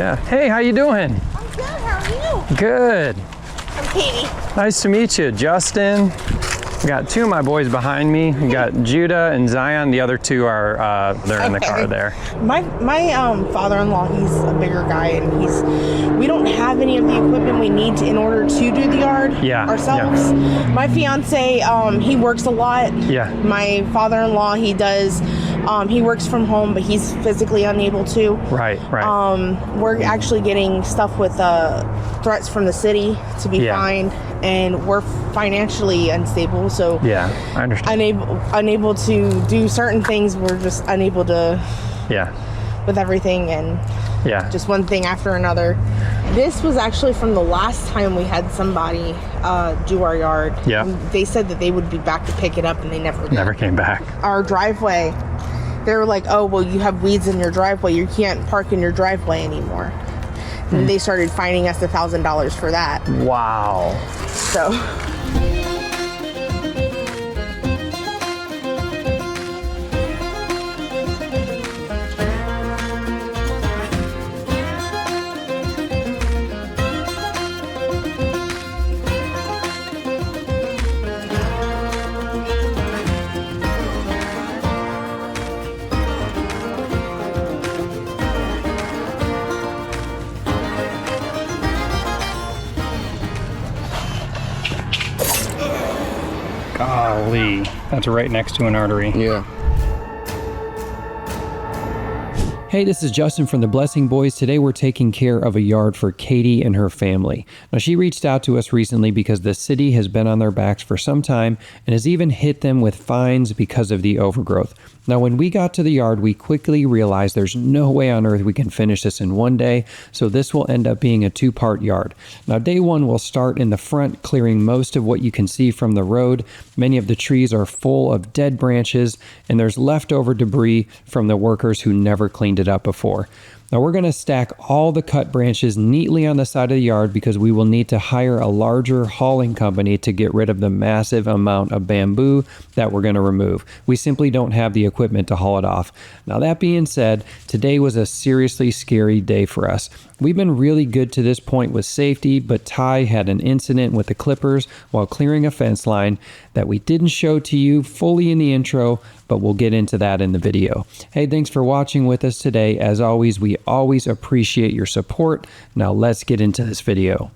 Yeah. Hey, how you doing? I'm good. How are you? Good. I'm Katie. Nice to meet you, Justin. We got two of my boys behind me. We got Judah and Zion. The other two are they're in the car there. My father-in-law, he's a bigger guy, and we don't have any of the equipment we need in order to do the yard ourselves. Yeah. My fiance, he works a lot. Yeah. My father-in-law, he does. He works from home, but he's physically unable to. Right. We're actually getting stuff with threats from the city to be fined, and we're financially unstable. So yeah, I understand. Unable to do certain things. We're just unable to. Yeah. With everything, and just one thing after another. This was actually from the last time we had somebody do our yard. Yeah. They said that they would be back to pick it up, and they never did. Never came back. Our driveway. They were like, oh, well, you have weeds in your driveway. You can't park in your driveway anymore. And they started fining us $1,000 for that. Wow. So. Golly, that's right next to an artery. Yeah. Hey, this is Justin from the Blessing Boys. Today we're taking care of a yard for Katie and her family. Now, she reached out to us recently because the city has been on their backs for some time and has even hit them with fines because of the overgrowth. Now, when we got to the yard, we quickly realized there's no way on earth we can finish this in one day, so this will end up being a two-part yard. Now, day one will start in the front, clearing most of what you can see from the road. Many of the trees are full of dead branches, and there's leftover debris from the workers who never cleaned it up before. Now we're going to stack all the cut branches neatly on the side of the yard because we will need to hire a larger hauling company to get rid of the massive amount of bamboo that we're going to remove. We simply don't have the equipment to haul it off. Now that being said, today was a seriously scary day for us. We've been really good to this point with safety, but Ty had an incident with the clippers while clearing a fence line that we didn't show to you fully in the intro, but we'll get into that in the video. Hey, thanks for watching with us today. As always, we always appreciate your support. Now let's get into this video.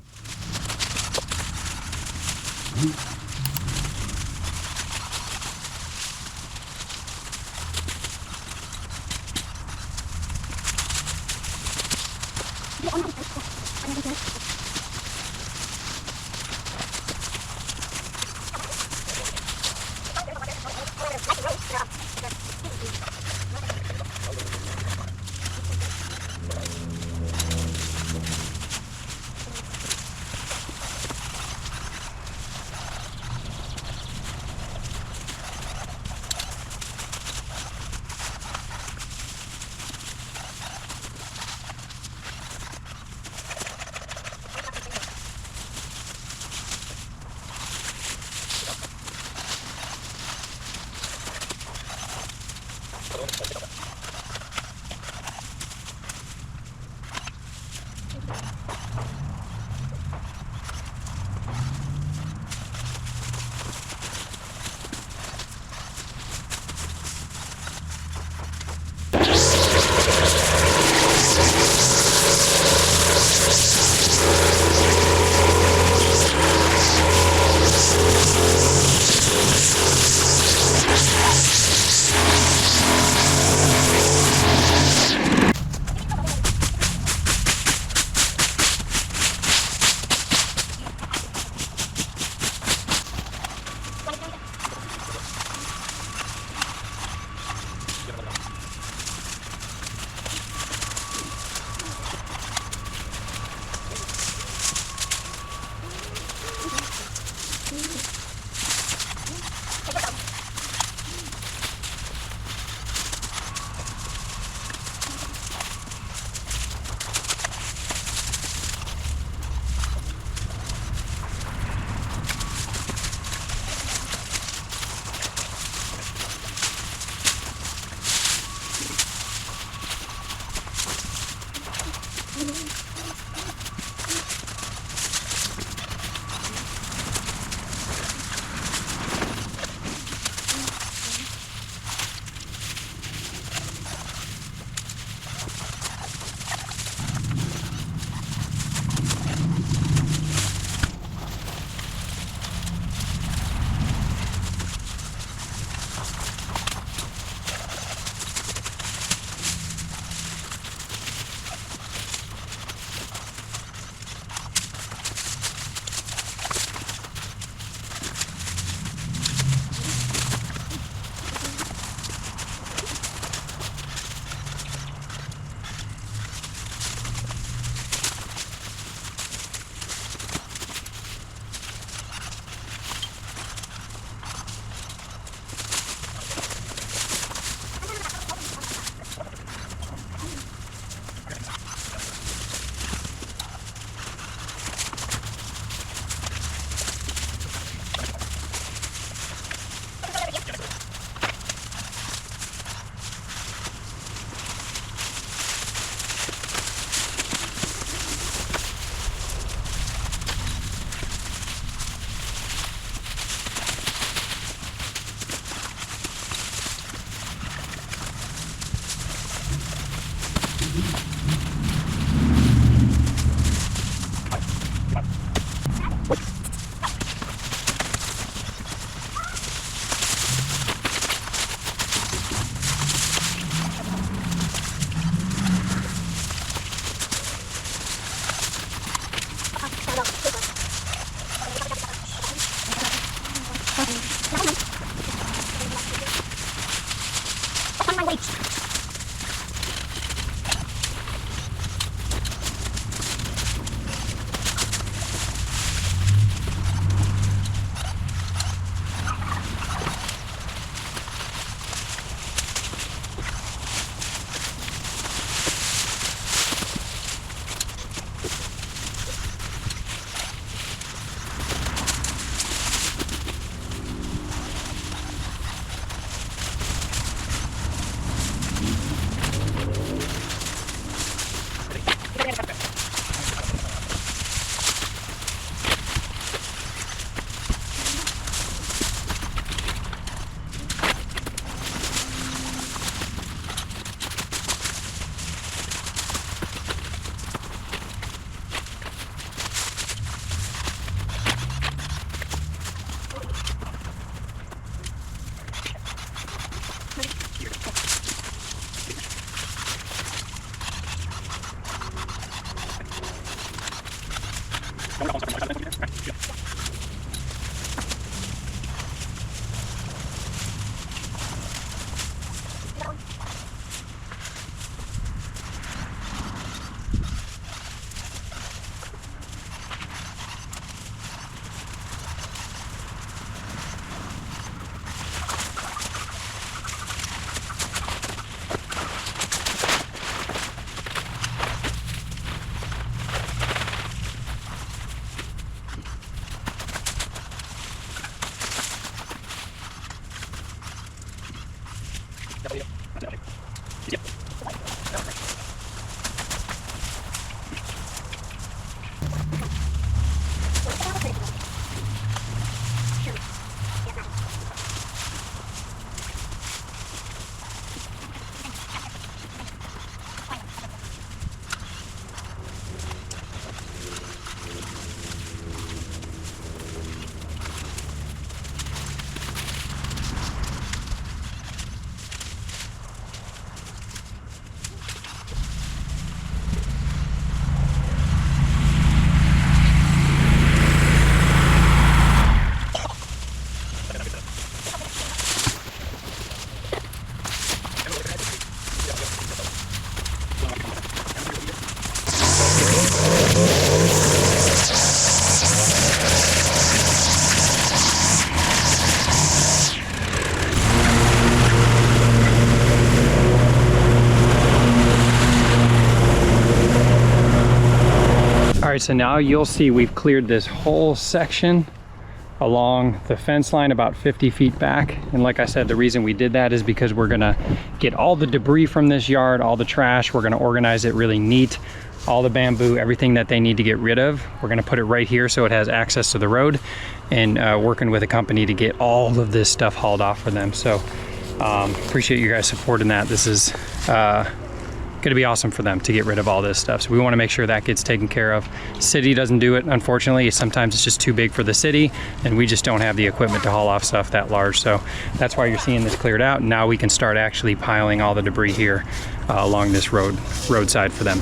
right, so now you'll see we've cleared this whole section along the fence line about 50 feet back. And like I said, the reason we did that is because we're gonna get all the debris from this yard, all the trash. We're gonna organize it really neat. All the bamboo, everything that they need to get rid of. We're gonna put it right here so it has access to the road, and working with a company to get all of this stuff hauled off for them. So appreciate you guys supporting that. This is gonna be awesome for them to get rid of all this stuff. So we wanna make sure that gets taken care of. City doesn't do it, unfortunately. Sometimes it's just too big for the city, and we just don't have the equipment to haul off stuff that large. So that's why you're seeing this cleared out. Now we can start actually piling all the debris here along this roadside for them.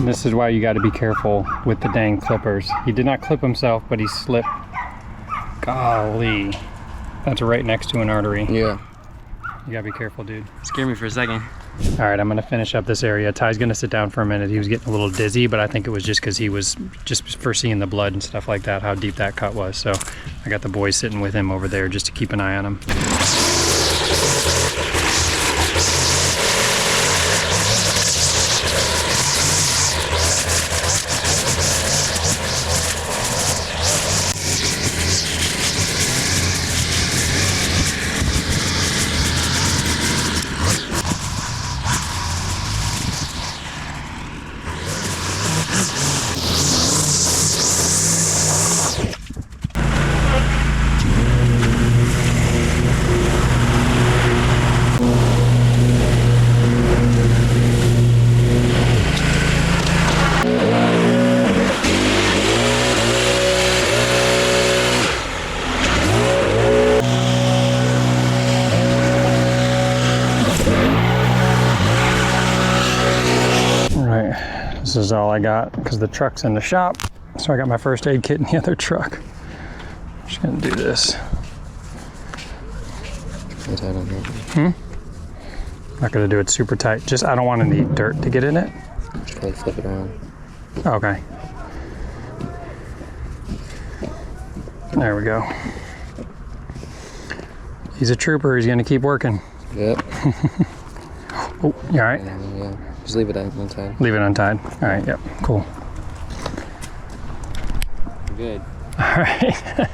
And this is why you got to be careful with the dang clippers. He did not clip himself, but he slipped. Golly. That's right next to an artery. Yeah. You gotta be careful, dude. Scared me for a second. All right, I'm gonna finish up this area. Ty's gonna sit down for a minute. He was getting a little dizzy, but I think it was just because he was just foreseeing the blood and stuff like that, how deep that cut was. So I got the boys sitting with him over there just to keep an eye on him. This is all I got because the truck's in the shop. So I got my first aid kit in the other truck. Just gonna do this. How tight on that? Not gonna do it super tight. Just, I don't want any dirt to get in it. Just probably flip it around. Okay. There we go. He's a trooper. He's gonna keep working. Yep. Oh, you all right? Yeah. Just leave it untied. Leave it untied. All right. Yep. Cool. Good. All right.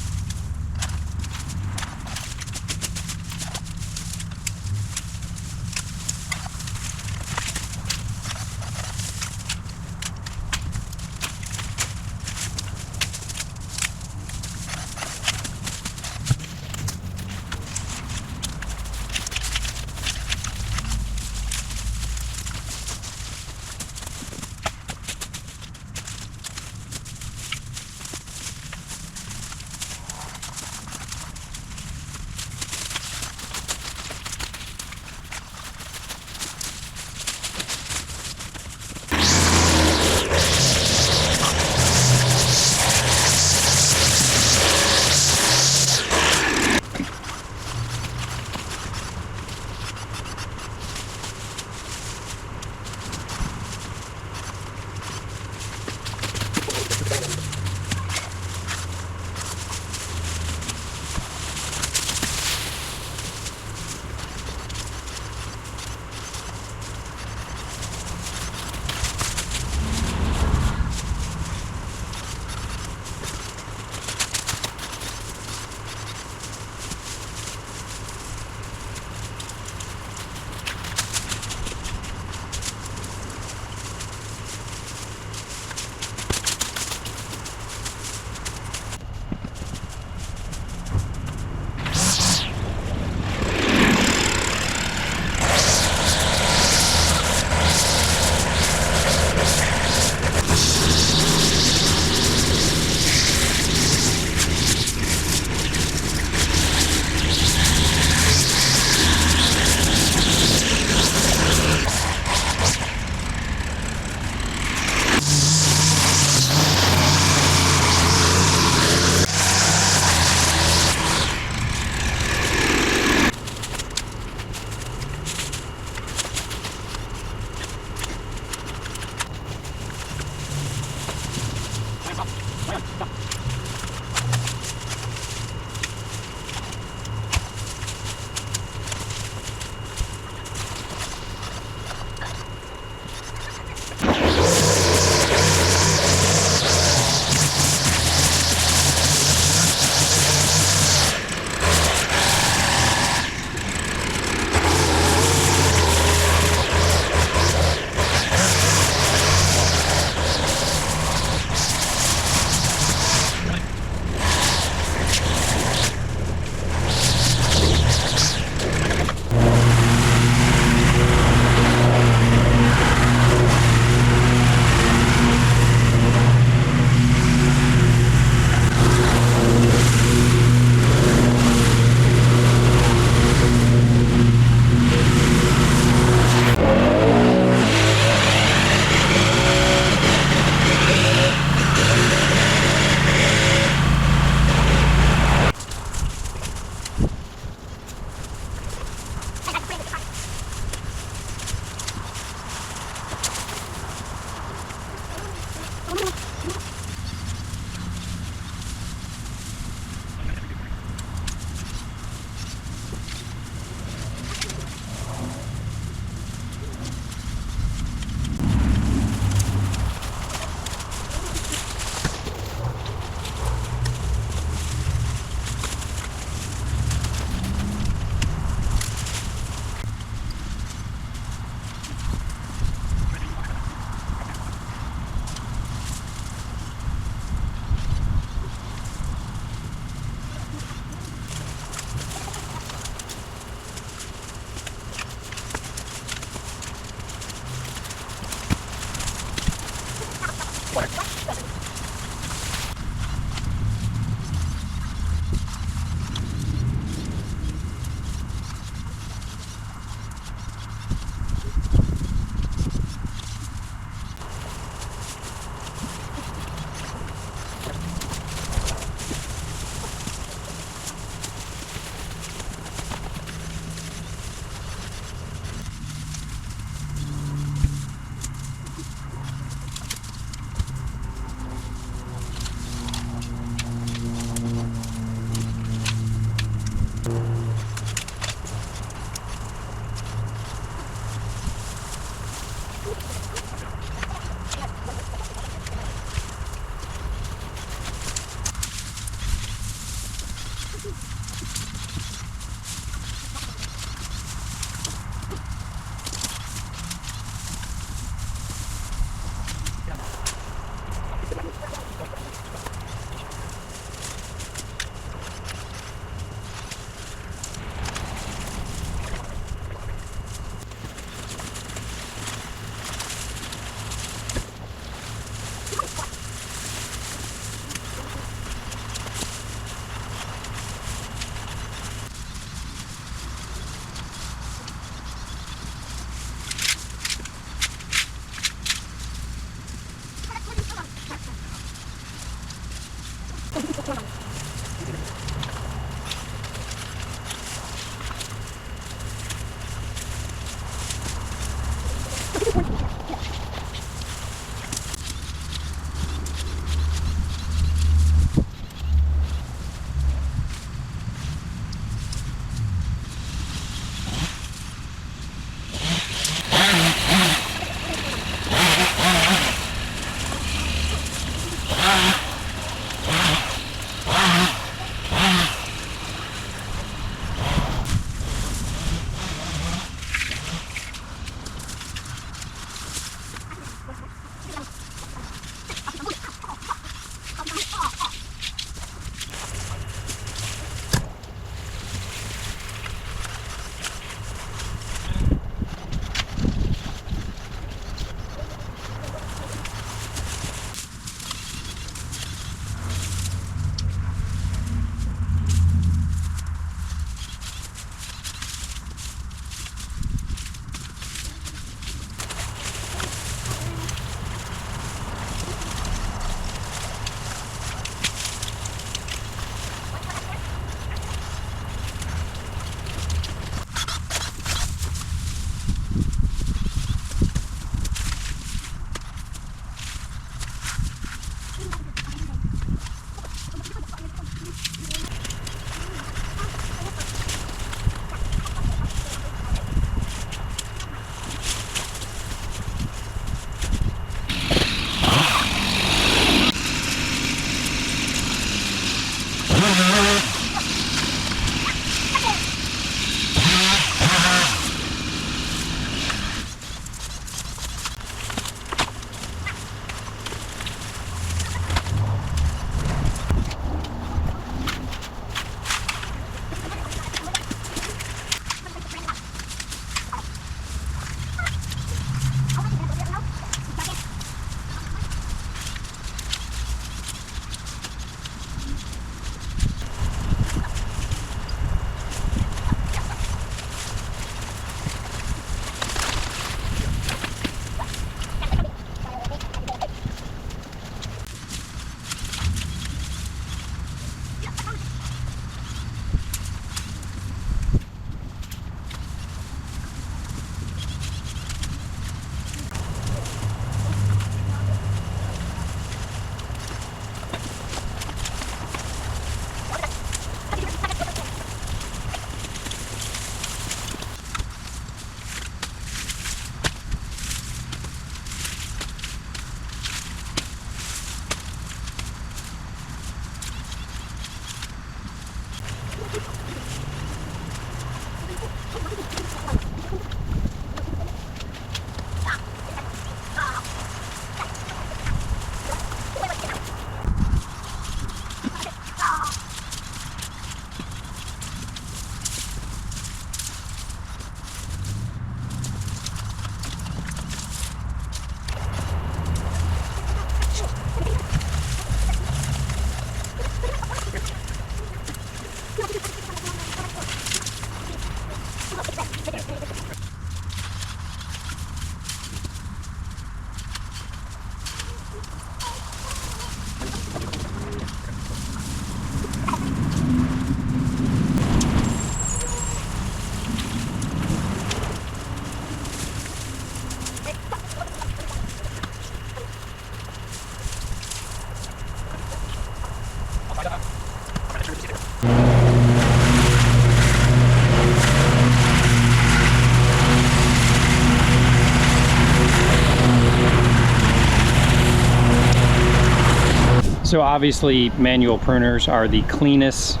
So obviously manual pruners are the cleanest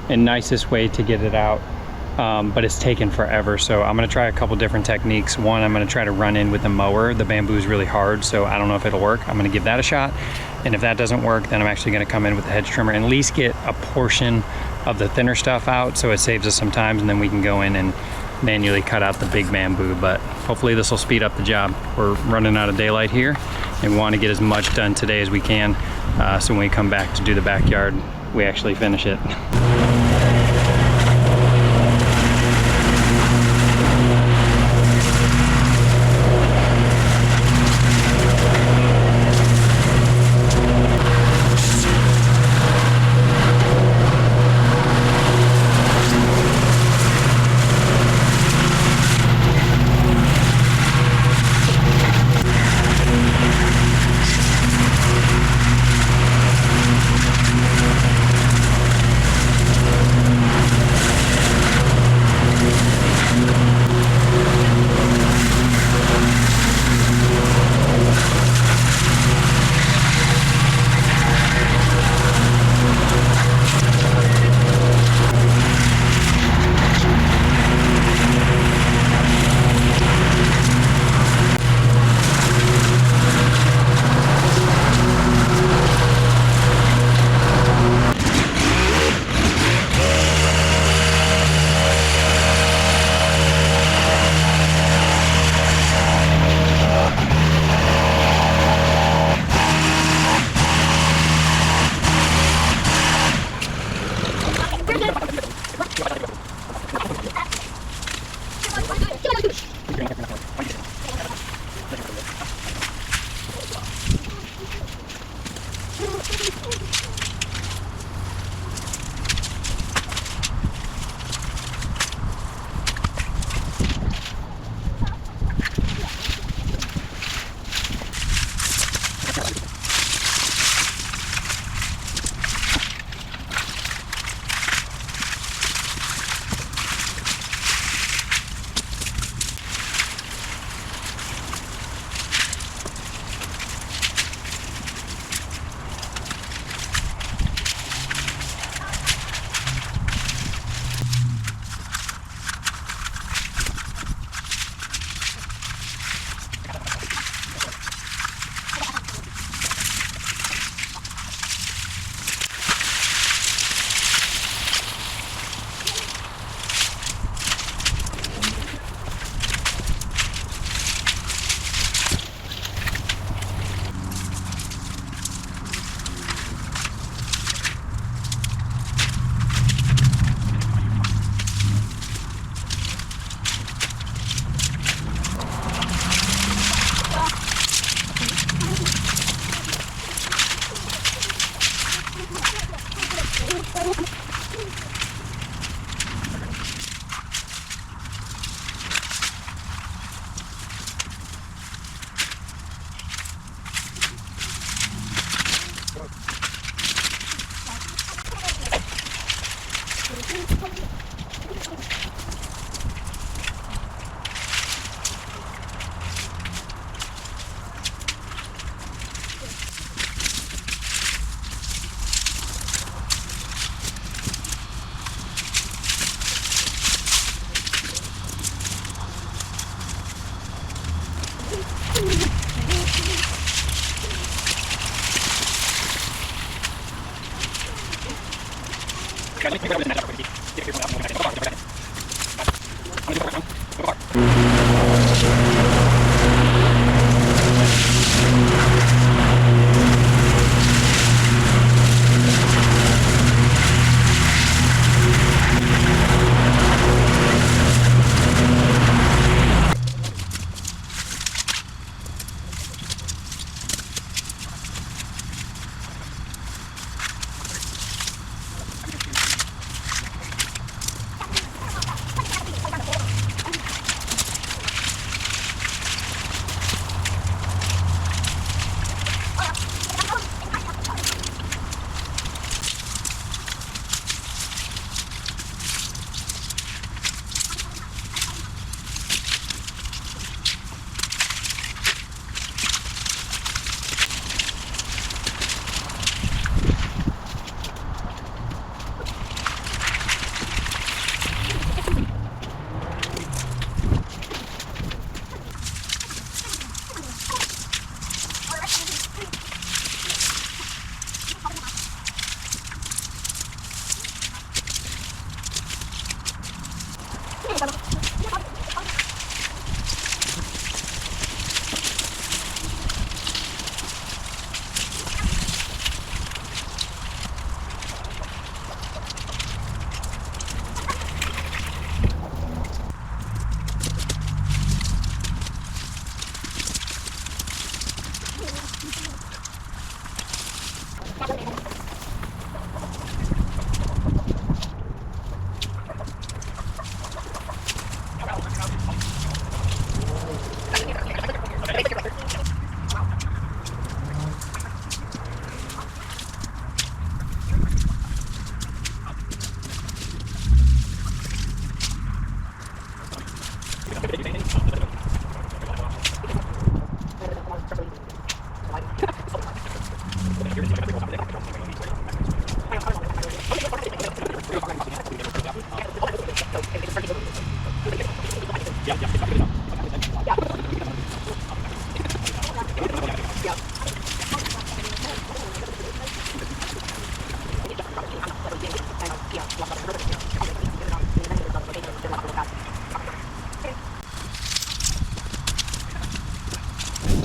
and nicest way to get it out, but it's taken forever. So I'm gonna try a couple different techniques. One, I'm gonna try to run in with a mower. The bamboo is really hard, so I don't know if it'll work. I'm gonna give that a shot. And if that doesn't work, then I'm actually gonna come in with a hedge trimmer and at least get a portion of the thinner stuff out, so it saves us some time, and then we can go in and manually cut out the big bamboo. But hopefully this will speed up the job. We're running out of daylight here and want to get as much done today as we can, so when we come back to do the backyard, we actually finish it.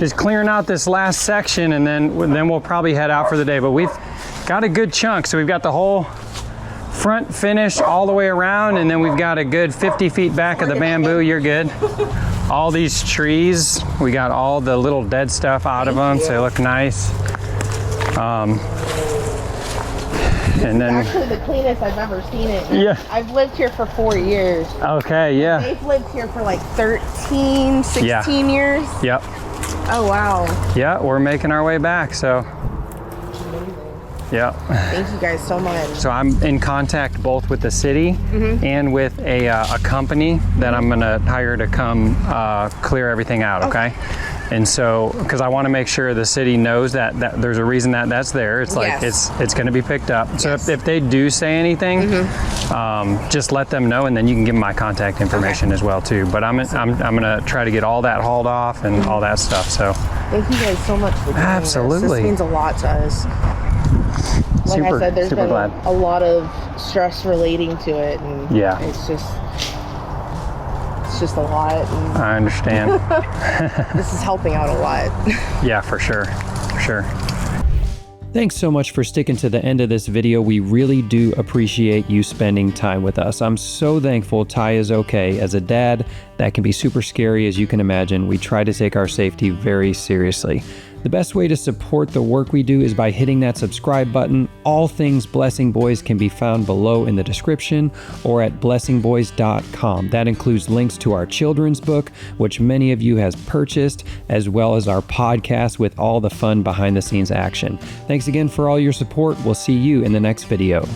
is clearing out this last section, and then we'll probably head out for the day. But we've got a good chunk. So we've got the whole front finish all the way around, and then we've got a good 50 feet back of the bamboo. You're good. All these trees, we got all the little dead stuff out of them, so they look nice. And then actually the cleanest I've ever seen it. Yeah. I've lived here for 4 years. Okay, yeah. They've lived here for like 13, 16 years. Yep. Oh, wow. Yeah, we're making our way back, so. Yeah. Thank you guys so much. So I'm in contact both with the city and with a company that I'm gonna hire to come clear everything out, okay? And so, because I want to make sure the city knows that there's a reason that's there. It's like it's going to be picked up. So if they do say anything, just let them know, and then you can give them my contact information as well too. But I'm going to try to get all that hauled off and all that stuff. So thank you guys so much for doing absolutely. This means a lot to us. Like I said, there's been a lot of stress relating to it, and it's just a lot. And I understand. this is helping out a lot. Yeah, for sure. For sure. Thanks so much for sticking to the end of this video. We really do appreciate you spending time with us. I'm so thankful Ty is okay. As a dad, that can be super scary, as you can imagine. We try to take our safety very seriously. The best way to support the work we do is by hitting that subscribe button. All things Blessing Boys can be found below in the description or at blessingboys.com. That includes links to our children's book, which many of you has purchased, as well as our podcast with all the fun behind the scenes action. Thanks again for all your support. We'll see you in the next video.